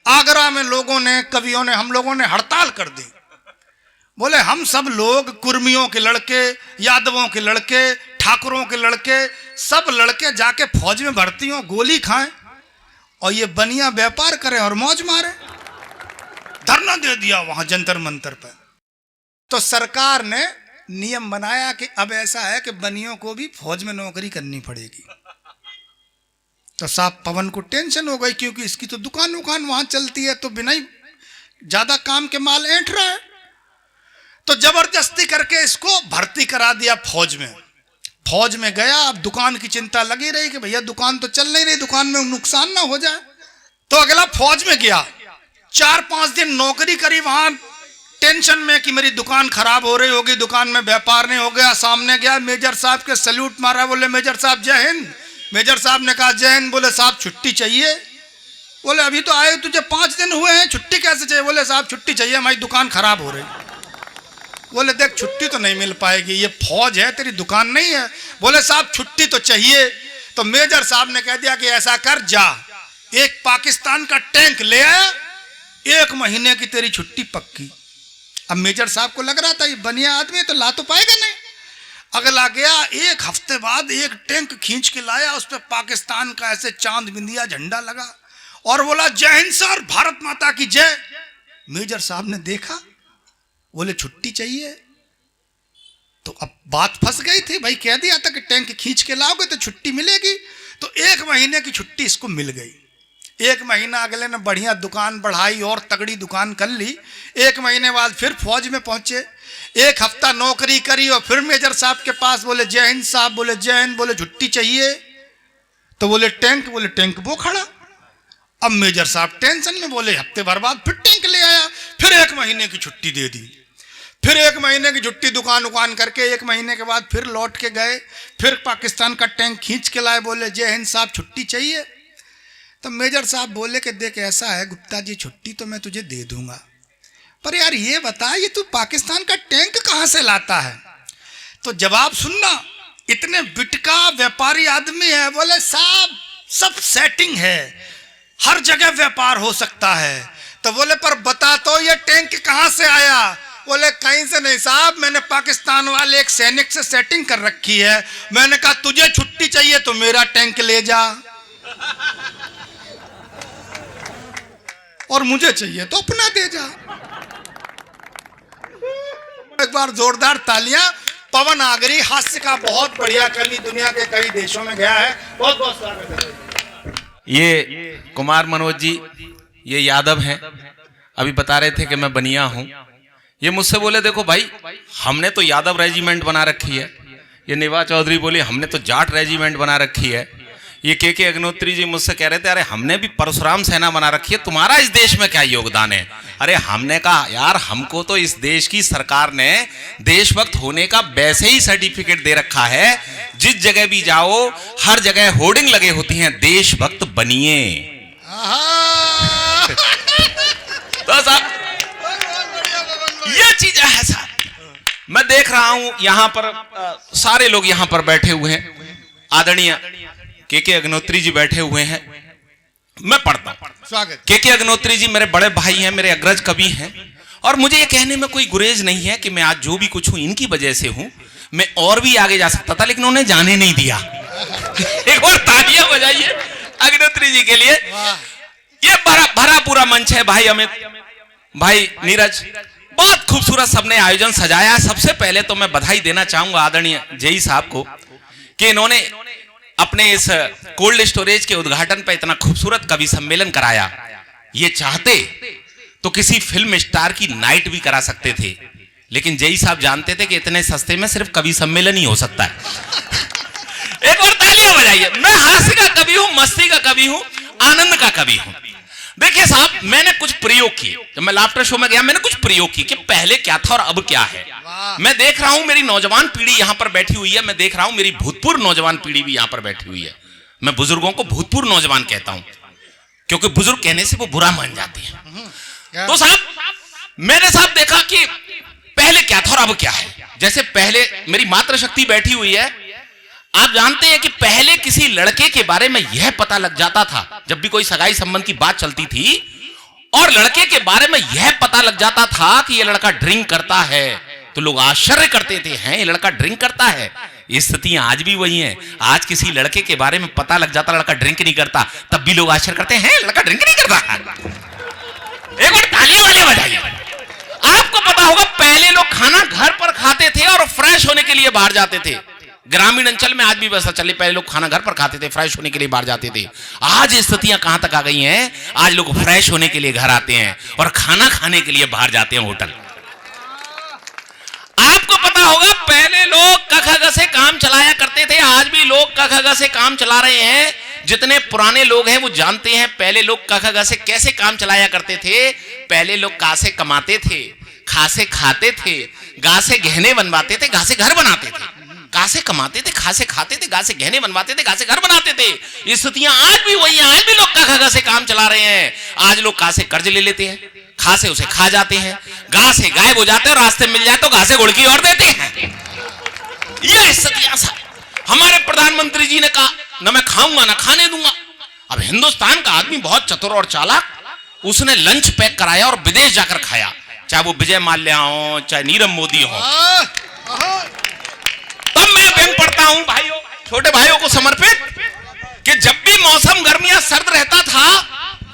आगरा में लोगों ने, कवियों ने, हम लोगों ने हड़ताल कर दी। बोले हम सब लोग कुर्मियों के लड़के, यादवों के लड़के, ठाकुरों के लड़के, सब लड़के जाके फौज में भर्ती हों, गोली खाएं और ये बनिया व्यापार करें और मौज मारे। धरना दे दिया वहां जंतर मंतर पर। तो सरकार ने नियम बनाया कि अब ऐसा है कि बनियों को भी फौज में नौकरी करनी पड़ेगी। तो साहब पवन को टेंशन हो गई, क्योंकि इसकी तो दुकान वहां चलती है, तो बिना ही ज्यादा काम के माल ऐंठ रहा है। तो जबरदस्ती करके इसको भर्ती करा दिया फौज में। फौज में गया, अब दुकान की चिंता लगी रही कि भैया दुकान तो चल नहीं रही, दुकान में नुकसान ना हो जाए। तो अगला फौज में गया, 4-5 दिन नौकरी करी वहां टेंशन में कि मेरी दुकान खराब हो रही होगी, दुकान में व्यापार नहीं हो गया। सामने गया, मेजर साहब के सल्यूट मारा, बोले मेजर साहब जय हिंद। मेजर साहब ने कहा जय हिंद। बोले साहब छुट्टी चाहिए। बोले अभी तो आए तुझे 5 दिन हुए हैं, छुट्टी कैसे चाहिए? बोले साहब छुट्टी चाहिए, हमारी दुकान खराब हो रही। बोले देख छुट्टी तो नहीं मिल पाएगी, ये फौज है, तेरी दुकान नहीं है। बोले साहब छुट्टी तो चाहिए। तो मेजर साहब ने कह दिया कि ऐसा कर, जा एक पाकिस्तान का टैंक ले आया, 1 महीने की तेरी छुट्टी पक्की। अब मेजर साहब को लग रहा था ये बनिया आदमी है तो ला तो पाएगा नहीं। अगला गया, 1 हफ्ते बाद एक टैंक खींच के लाया, उस पर पाकिस्तान का ऐसे चांद बिंदिया झंडा लगा और बोला जय हिंद सर, भारत माता की जय। मेजर साहब ने देखा, बोले छुट्टी चाहिए। तो अब बात फंस गई थी, भाई कह दिया था कि टैंक खींच के लाओगे तो छुट्टी मिलेगी। तो 1 महीने की छुट्टी इसको मिल गई। 1 महीना अगले ने बढ़िया दुकान बढ़ाई और तगड़ी दुकान कर ली। 1 महीने बाद फिर फौज में पहुंचे, 1 हफ्ता नौकरी करी और फिर मेजर साहब के पास, बोले जय हिंद साहब। बोले जय हिंद। बोले छुट्टी चाहिए। तो बोले टैंक वो खड़ा। अब मेजर साहब टेंशन में, बोले हफ्ते भर बाद फिर टैंक ले आया, फिर 1 महीने की छुट्टी दे दी। फिर 1 महीने की छुट्टी दुकान करके 1 महीने के बाद फिर लौट के गए, फिर पाकिस्तान का टैंक खींच के लाए। बोले जय हिंद साहब छुट्टी चाहिए। तो मेजर साहब बोले कि देख ऐसा है गुप्ता जी, छुट्टी तो मैं तुझे दे दूंगा, पर यार ये बता ये तू पाकिस्तान का टैंक कहां से लाता है? तो जवाब सुनना, इतने बिटका व्यापारी आदमी है। बोले साहब सब सेटिंग है, हर जगह व्यापार हो सकता है। तो बोले पर बता तो ये टैंक कहां से आया? बोले कहीं से नहीं साहब, मैंने पाकिस्तान वाले एक सैनिक से सेटिंग कर रखी है। मैंने कहा तुझे छुट्टी चाहिए तो मेरा टैंक ले जा, और मुझे चाहिए तो अपना दे जा। एक बार जोरदार तालियां। पवन आगरी हास्य का बहुत बढ़िया कवि, दुनिया के कई देशों में गया है। बहुत बहुत स्वागत है। ये कुमार मनोज जी, ये यादव हैं, अभी बता रहे थे कि मैं बनिया हूं। ये मुझसे बोले देखो भाई हमने तो यादव रेजिमेंट बना रखी है। ये निवा चौधरी बोली हमने तो जाट रेजिमेंट बना रखी है। ये के अग्नोत्री जी मुझसे कह रहे थे अरे हमने भी परशुराम सेना बना रखी है, तुम्हारा इस देश में क्या योगदान है? अरे हमने कहा यार हमको तो इस देश की सरकार ने देशभक्त होने का वैसे ही सर्टिफिकेट दे रखा है। जिस जगह भी जाओ हर जगह होर्डिंग लगे होती हैं, देशभक्त बनिए। तो साहब ये चीज है साहब। मैं देख रहा हूं यहां पर सारे लोग यहां पर बैठे हुए हैं, आदरणीय के अग्नोत्री जी बैठे हुए हैं। मैं पढ़ता हूं। स्वागत। के अग्नोत्री जी मेरे बड़े भाई हैं, मेरे अग्रज कवि हैं, और मुझे ये कहने में कोई गुरेज नहीं है कि मैं आज जो भी कुछ हूं इनकी वजह से हूं। मैं और भी आगे जा सकता था लेकिन उन्हें जाने नहीं दिया। एक और तालियां बजाइए अग्नोत्री जी के लिए। ये भरा पूरा मंच है। भाई अमित, भाई नीरज, बहुत खूबसूरत सबने आयोजन सजाया। सबसे पहले तो मैं बधाई देना चाहूंगा आदरणीय जेई साहब को कि इन्होंने अपने इस कोल्ड स्टोरेज के उद्घाटन पर इतना खूबसूरत कवि सम्मेलन कराया। ये चाहते तो किसी फिल्म स्टार की नाइट भी करा सकते थे, लेकिन जेई साहब जानते थे कि इतने सस्ते में सिर्फ कवि सम्मेलन ही हो सकता है। एक और तालियां बजाइए। मैं हास्य का कवि हूं, मस्ती का कवि हूं, आनंद का कवि हूं। देखिए साहब मैंने कुछ प्रयोग किए। जब मैं लाफ्टर शो में गया मैंने कुछ प्रयोग किए कि पहले क्या था और अब क्या है। मैं देख रहा हूं मेरी नौजवान पीढ़ी यहां पर बैठी हुई है, मैं देख रहा हूं मेरी भूतपूर्व नौजवान पीढ़ी भी यहां पर बैठी हुई है। मैं बुजुर्गों को भूतपूर्व नौजवान कहता हूं क्योंकि बुजुर्ग कहने से वो बुरा मान जाते हैं। तो साहब मैंने साहब देखा कि पहले क्या था और अब क्या है। जैसे पहले मेरी मातृशक्ति बैठी हुई है, आप जानते हैं कि पहले किसी लड़के के बारे में यह पता लग जाता था, जब भी कोई सगाई संबंध की बात चलती थी और लड़के के बारे में यह पता लग जाता था कि ये लड़का ड्रिंक करता है, तो लोग आश्चर्य करते थे, हैं ये लड़का ड्रिंक करता है। स्थितियां आज भी वही हैं। आज किसी लड़के के बारे में पता लग जाता लड़का ड्रिंक नहीं करता, तब भी लोग आश्चर्य करते हैं लड़का ड्रिंक नहीं करता। एक बार तालियां वाले बजाइए। आपको पता होगा पहले लोग खाना घर पर खाते थे और फ्रेश होने के लिए बाहर जाते थे। ग्रामीण अंचल में आज भी व्यवस्था चले, पहले लोग खाना घर पर खाते थे, फ्रेश होने के लिए बाहर जाते थे। आज स्थितियां कहां तक आ गई हैं, आज लोग फ्रेश होने के लिए घर आते हैं और खाना खाने के लिए बाहर जाते हैं होटल। आपको पता होगा पहले लोग क ख ग से काम चलाया करते थे, आज भी लोग क ख ग से काम चला रहे हैं। जितने पुराने लोग हैं वो जानते हैं पहले लोग क ख ग से कैसे काम चलाया करते थे। पहले लोग का से कमाते थे, खा से खाते थे, गा से गहने बनवाते थे, गा से घर बनाते थे। का से कमाते थे, खा से खाते थे, गा से गहने बनवाते थे, गा से घर बनाते थे। स्थितियां आज भी वही हैं, आज भी लोग क ख ग से काम चला रहे हैं। आज लोग का से कर्ज ले लेते हैं, खा से उसे खा जाते हैं, गा से गायब हो जाते हैं, रास्ते मिल जाए तो गा से गुड़की और देते हैं। यह स्थितियां हमारे प्रधानमंत्री जी ने कहा ना मैं खाऊंगा ना खाने दूंगा। अब हिंदुस्तान का आदमी बहुत चतुर और चालाक, उसने लंच पैक कराया और विदेश जाकर खाया, चाहे वो विजय माल्या हो चाहे नीरव मोदी हो। तब मैं व्यंग पढ़ता हूं भाइयों, छोटे भाइयों को समर्पित, कि जब भी मौसम गर्मियां सर्द रहता था,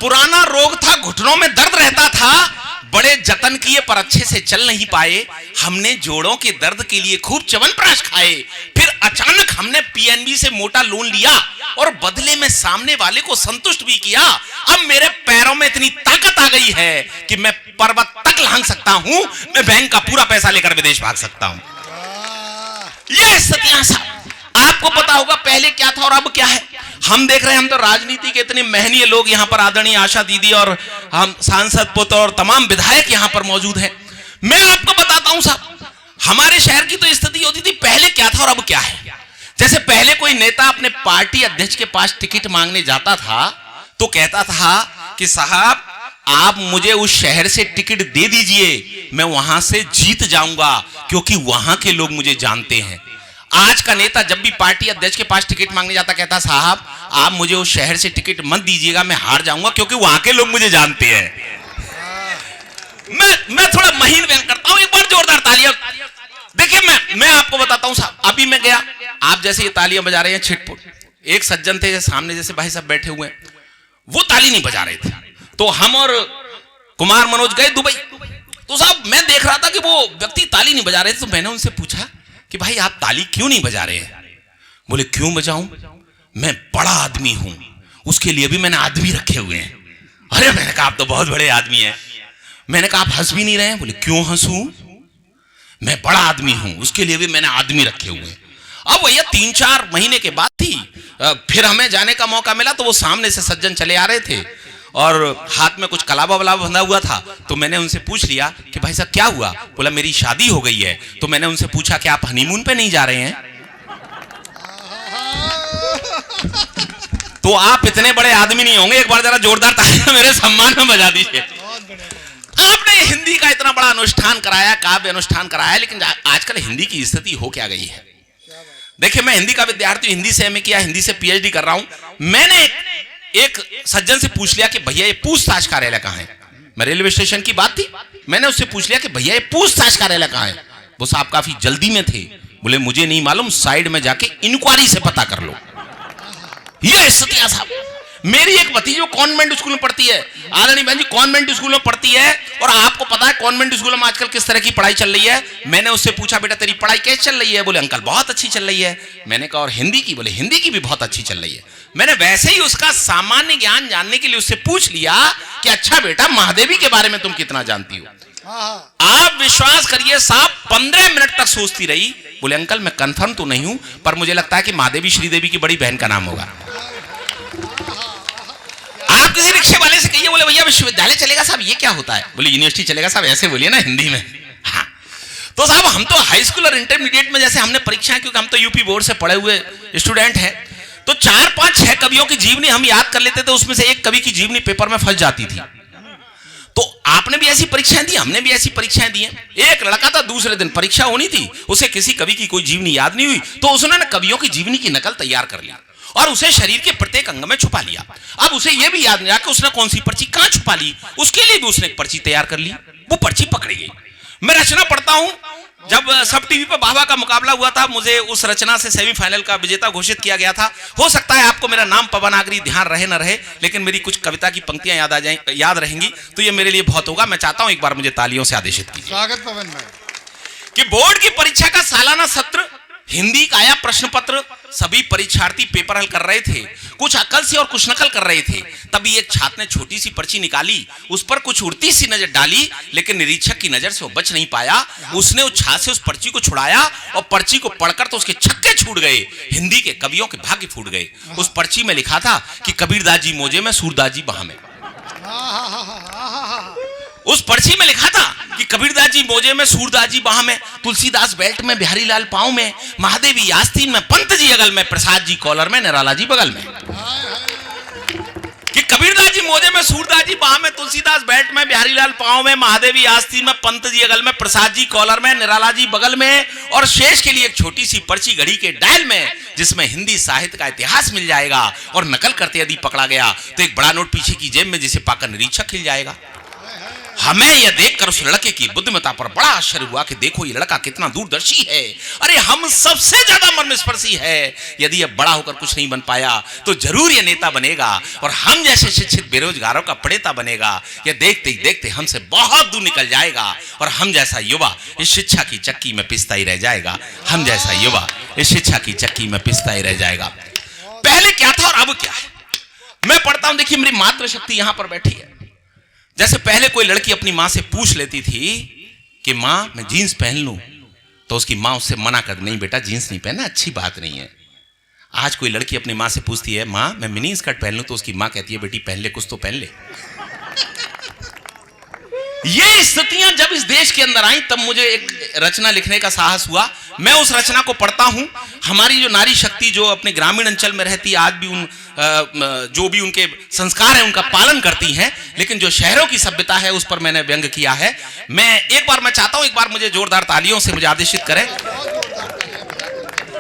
पुराना रोग था, घुटनों में दर्द रहता था, बड़े जतन किए पर अच्छे से चल नहीं पाए। हमने जोड़ों के दर्द के लिए खूब च्यवनप्राश खाए, फिर अचानक हमने पीएनबी से मोटा लोन लिया और बदले में सामने वाले को संतुष्ट भी किया। अब मेरे पैरों में इतनी ताकत आ गई है कि मैं पर्वत तक लांघ सकता हूं, मैं बैंक का पूरा पैसा लेकर विदेश भाग सकता हूं। यह सत्यासा आपको पता होगा पहले क्या था और अब क्या है। हम देख रहे हैं, हम तो राजनीति के इतने महनीय लोग यहाँ पर, आदरणीय आशा दीदी और हम सांसद पुत्र और तमाम विधायक यहाँ पर मौजूद हैं। मैं आपको बताता हूं साहब, हमारे शहर की तो स्थिति होती थी पहले क्या था और अब क्या है। जैसे पहले कोई नेता अपने पार्टी अध्यक्ष के पास टिकट मांगने जाता था तो कहता था कि साहब आप मुझे उस शहर से टिकट दे दीजिए, मैं वहां से जीत जाऊंगा क्योंकि वहां के लोग मुझे जानते हैं। आज का नेता जब भी पार्टी अध्यक्ष के पास टिकट मांगने जाता कहता साहब आप मुझे उस शहर से टिकट मत दीजिएगा, मैं हार जाऊंगा क्योंकि वहां के लोग मुझे जानते हैं। मैं थोड़ा महीन व्यंग करता हूं, एक बार जोरदार तालियां। देखिए मैं आपको बताता हूं साहब, अभी मैं गया, आप जैसे ये तालियां बजा रहे हैं छिटपुट, एक सज्जन थे सामने जैसे भाई साहब बैठे हुए हैं, वो ताली नहीं बजा रहे थे, तो हम और कुमार मनोज गए दुबई। तो साहब मैं देख रहा था कि वो व्यक्ति ताली नहीं बजा रहे थे, तो मैंने उनसे पूछा कि भाई आप ताली क्यों नहीं बजा रहे हैं। बोले क्यों बजाऊं, मैं बड़ा आदमी हूं, उसके लिए भी मैंने आदमी रखे हुए हैं। अरे मैंने कहा आप तो बहुत बड़े आदमी हैं। मैंने कहा आप हंस भी नहीं रहे हैं। बोले क्यों हंसूं, मैं बड़ा आदमी हूं, उसके लिए भी मैंने आदमी रखे हुए हैं। अब भैया 3-4 महीने के बाद थी, फिर हमें जाने का मौका मिला, तो वो सामने से सज्जन चले आ रहे थे और हाथ में कुछ कलावा वलावा बंधा हुआ था। तो मैंने उनसे पूछ लिया कि भाई साहब क्या हुआ। बोला मेरी शादी हो गई है। तो मैंने उनसे पूछा कि आप हनीमून पे नहीं जा रहे हैं। तो आप इतने बड़े आदमी नहीं होंगे, एक बार जरा जोरदार तालियां मेरे सम्मान में बजा दीजिए। आपने हिंदी का इतना बड़ा अनुष्ठान कराया, काव्य अनुष्ठान कराया, लेकिन आजकल हिंदी की स्थिति हो क्या गई है। देखिए मैं हिंदी का विद्यार्थी, हिंदी से एमए किया, हिंदी से पीएचडी कर रहा हूं। मैंने एक सज्जन से पूछ लिया कि भैया ये पूछताछ कार्यालय कहां है। मैं रेलवे स्टेशन की बात थी, मैंने उससे पूछ लिया कि भैया ये पूछताछ कार्यालय कहां है। वो साहब काफी जल्दी में थे, बोले मुझे नहीं मालूम, साइड में जाके इंक्वायरी से पता कर लो। ये सत्या साहब, मेरी एक भतीजी कॉन्वेंट स्कूल में पढ़ती है, आदरणीय बहन जी कॉन्वेंट स्कूल में पढ़ती है, और आपको पता है कॉन्वेंट स्कूल में आजकल किस तरह की पढ़ाई चल रही है। मैंने उससे पूछा बेटा तेरी पढ़ाई कैसे चल रही है। बोले अंकल बहुत अच्छी चल रही है। मैंने कहा और हिंदी की। बोले हिंदी की भी बहुत अच्छी चल रही है। मैंने वैसे ही उसका सामान्य ज्ञान जानने के लिए उससे पूछ लिया कि अच्छा बेटा महादेवी के बारे में तुम कितना जानती हो। आप विश्वास करिए साहब 15 मिनट तक सोचती रही। बोले अंकल मैं कंफर्म तो नहीं हूं, पर मुझे लगता है कि महादेवी श्रीदेवी की बड़ी बहन का नाम होगा। आप किसी रिक्शे वाले से कहिए, बोले भैया विश्वविद्यालय चलेगा साहब, ये क्या होता है। बोले यूनिवर्सिटी चलेगा साहब, ऐसे बोलिए ना हिंदी में। हाँ तो साहब हम तो हाई स्कूल और इंटरमीडिएट में जैसे हमने परीक्षाएं, क्योंकि हम तो यूपी बोर्ड से पढ़े हुए स्टूडेंट हैं, तो 4-5-6 कवियों की जीवनी हम याद कर लेते थे। उसमें से एक कवि की जीवनी पेपर में फंस जाती थी। तो आपने भी ऐसी परीक्षाएं दी, हमने भी ऐसी परीक्षाएं दी हैं। एक लड़का था, दूसरे दिन परीक्षा होनी थी, उसे किसी कवि की कोई जीवनी याद नहीं हुई, तो उसने कवियों की जीवनी की नकल तैयार कर ली और उसे शरीर के प्रत्येक अंग में छुपा लिया। अब उसे यह भी याद नहीं रहा कि उसने कौन सी पर्ची कहां छुपा ली। उसके लिए भी उसने एक पर्ची तैयार कर ली, वो पर्ची पकड़ी गई। मैं रचना पढ़ता हूं। जब सब टीवी पर बाबा का मुकाबला हुआ था, मुझे उस रचना से सेमीफाइनल का विजेता घोषित किया गया था। हो सकता है आपको मेरा नाम पवन आगरी ध्यान रहे न रहे, लेकिन मेरी कुछ कविता की पंक्तियां याद रहेंगी तो ये मेरे लिए बहुत होगा। मैं चाहता हूं एक बार मुझे तालियों से आदेशित कीजिए। स्वागत पवन भाई। कि बोर्ड की परीक्षा का सालाना सत्र, हिंदी का आया प्रश्न पत्र, सभी परीक्षार्थी पेपर हल कर रहे थे, कुछ अकल से और कुछ नकल कर रहे थे। तभी एक छात्र ने छोटी सी पर्ची निकाली, उस पर कुछ उड़ती सी नजर डाली, लेकिन निरीक्षक की नजर से वो बच नहीं पाया। उसने उस छात्र से उस पर्ची को छुड़ाया और पर्ची को पढ़कर तो उसके छक्के छूट गए। हिंदी के कवियों के भाग्य फूट गए। उस पर्ची में लिखा था कि कबीरदास जी मोजे में, सूरदास जी बाह में। उस पर्ची में लिखा था कि कबीरदास जी मोजे में, सूरदास जी बाह में, तुलसीदास बेल्ट में, बिहारी लाल पांव में, महादेवी आस्तीन में, पंत जी अगल में, प्रसाद जी कॉलर में, निराला जी बगल में। कि कबीरदास जी मोजे में, सूरदास जी बाह में, तुलसीदास बेल्ट में, बिहारी लाल पांव में, महादेवी आस्तीन में, पंत जी अगल में, प्रसाद जी कॉलर में, निराला जी बगल में, और शेष के लिए एक छोटी सी पर्ची घड़ी के डायल में, जिसमें हिंदी साहित्य का इतिहास मिल जाएगा। और नकल करते यदि पकड़ा गया तो एक बड़ा नोट पीछे की जेब में, जिसे पाकर निरीक्षक खिल जाएगा। हमें यह देखकर उस लड़के की बुद्धिमत्ता पर बड़ा आश्चर्य हुआ कि देखो ये लड़का कितना दूरदर्शी है। अरे हम सबसे ज्यादा मर्मस्पर्शी है। यदि यह बड़ा होकर कुछ नहीं बन पाया तो जरूर यह नेता बनेगा और हम जैसे शिक्षित बेरोजगारों का प्रणेता बनेगा। यह देखते ही देखते हमसे बहुत दूर निकल जाएगा और हम जैसा युवा इस शिक्षा की चक्की में पिसता ही रह जाएगा। हम जैसा युवा इस शिक्षा की चक्की में पिसता ही रह जाएगा। पहले क्या था और अब क्या है, मैं पढ़ता हूं। देखिए मेरी मातृशक्ति यहां पर बैठी है। जैसे पहले कोई लड़की अपनी मां से पूछ लेती थी कि मां मैं जीन्स पहन लूं, तो उसकी मां उससे मना कर, नहीं बेटा जीन्स नहीं पहनना, अच्छी बात नहीं है। आज कोई लड़की अपनी मां से पूछती है मां मैं मिनी स्कर्ट पहन लूं, तो उसकी मां कहती है बेटी पहन ले, कुछ तो पहन ले। ये स्थितियां जब इस देश के अंदर आई तब मुझे एक रचना लिखने का साहस हुआ। मैं उस रचना को पढ़ता हूं। हमारी जो नारी शक्ति जो अपने ग्रामीण अंचल में रहती है, आज भी उन जो भी उनके संस्कार हैं उनका पालन करती हैं, लेकिन जो शहरों की सभ्यता है उस पर मैंने व्यंग किया है। मैं चाहता हूं एक बार मुझे जोरदार तालियों से मुझे आदेशित करें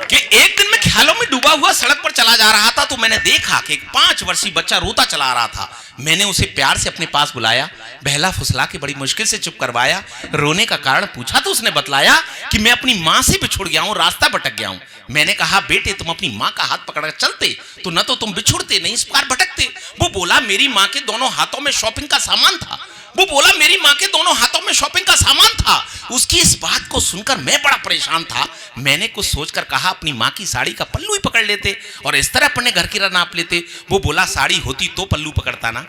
कि एक दिन मैं ख्यालों में डूबा हुआ सड़क पर चला जा रहा था, तो मैंने देखा कि एक 5 वर्षीय बच्चा रोता चला आ रहा था। मैंने उसे प्यार से अपने पास बुलाया, बहला फुसला के बड़ी मुश्किल से चुप करवाया। रोने का कारण पूछा तो उसने बतलाया कि मैं अपनी मां से बिछुड़ गया हूं, रास्ता भटक गया हूं। मैंने कहा बेटे तुम अपनी मां का हाथ पकड़कर चलते तो न तो तुम बिछुड़ते नहीं इस प्रकार भटकते। वो बोला मेरी मां के दोनों हाथों में शॉपिंग का सामान था। वो बोला मेरी मां के दोनों हाथों में शॉपिंग का सामान था। उसकी इस बात को सुनकर मैं बड़ा परेशान था। मैंने कुछ सोचकर कहा अपनी मां की साड़ी का पल्लू ही पकड़ लेते और इस तरह अपने घर की राह नाप लेते। वो बोला साड़ी होती तो पल्लू पकड़ता ना,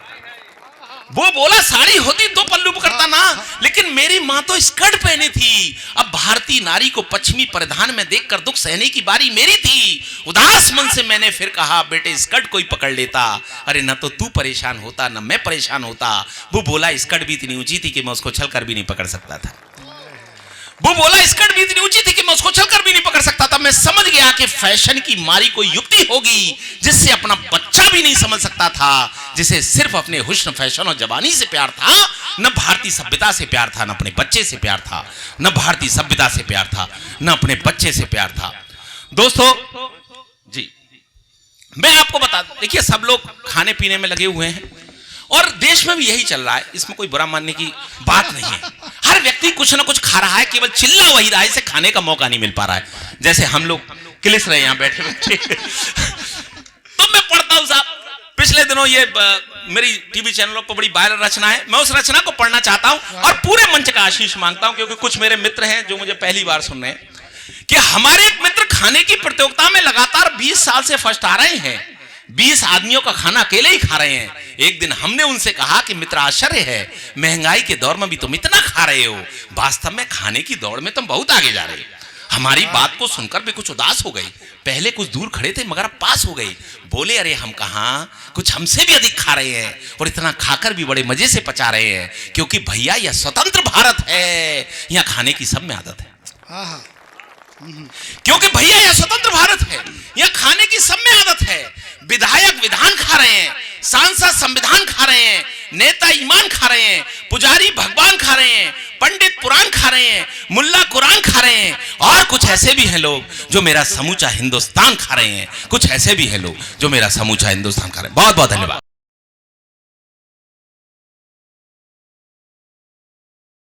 वो बोला साड़ी होती तो पल्लू पकड़ता ना, लेकिन मेरी मां तो स्कर्ट पहनी थी। अब भारतीय नारी को पश्चिमी परिधान में देखकर दुख सहने की बारी मेरी थी। उदास मन से मैंने फिर कहा बेटे स्कर्ट कोई पकड़ लेता। अरे न तो तू परेशान होता न मैं परेशान होता। वो बोला स्कर्ट भी इतनी ऊंची थी कि मैं उसको छलकर भी नहीं पकड़ सकता था। वो बोला स्कर्ट भी इतनी ऊंची थी कि मैं उसको छलकर भी नहीं पकड़ सकता था। मैं समझ गया कि फैशन की मारी कोई युक्ति होगी जिससे अपना बच्चा भी नहीं समझ सकता था, जिसे सिर्फ अपने हुस्न फैशन और जवानी से प्यार था। न भारतीय सभ्यता से प्यार था, न अपने बच्चे से प्यार था। न भारतीय सभ्यता से प्यार था, न अपने बच्चे से प्यार था। दोस्तों जी मैं आपको बता दूं, देखिए सब लोग खाने पीने में लगे हुए हैं और देश में भी यही चल रहा है, इसमें कोई बुरा मानने की बात नहीं है। हर व्यक्ति कुछ ना कुछ खा रहा है, केवल चिल्ला वही रहा है, इसे खाने का मौका नहीं मिल पा रहा है। जैसे हम लोग किलिस रहे यहां बैठे बैठे। तो मैं पढ़ता हूं साहब, पिछले दिनों ये मेरी टीवी चैनलों पर बड़ी वायरल रचना है। मैं उस रचना को पढ़ना चाहता हूं और पूरे मंच का आशीष मांगता हूं, क्योंकि कुछ मेरे मित्र हैं जो मुझे पहली बार सुन रहे हैं कि हमारे एक मित्र खाने की प्रतियोगिता में लगातार 20 साल से फर्स्ट आ रहे हैं। 20 आदमियों का खाना अकेले ही खा रहे हैं। एक दिन हमने उनसे कहा कि मित्र आश्चर्य है, महंगाई के दौर में भी तुम इतना खा रहे हो, वास्तव में खाने की दौड़ में तुम बहुत आगे जा रहे हो। हमारी बात को सुनकर भी कुछ उदास हो गई। पहले कुछ दूर खड़े थे मगर अब पास हो गए। बोले अरे हम कहां, कुछ हमसे भी अधिक खा रहे हैं और इतना खाकर भी बड़े मजे से पचा रहे हैं, क्योंकि भैया यह स्वतंत्र भारत है, यहां खाने की सब में आदत है। क्योंकि भैया यह स्वतंत्र भारत है, यह खाने की सब में आदत है। विधायक विधान खा रहे हैं, सांसद संविधान खा रहे हैं, नेता ईमान खा रहे हैं, पुजारी भगवान खा रहे हैं, पंडित पुराण खा रहे हैं, मुल्ला कुरान खा रहे हैं, और कुछ ऐसे भी हैं लोग जो मेरा समूचा हिंदुस्तान खा रहे हैं। कुछ ऐसे भी हैं लोग जो मेरा समूचा हिंदुस्तान खा रहे हैं। बहुत बहुत धन्यवाद।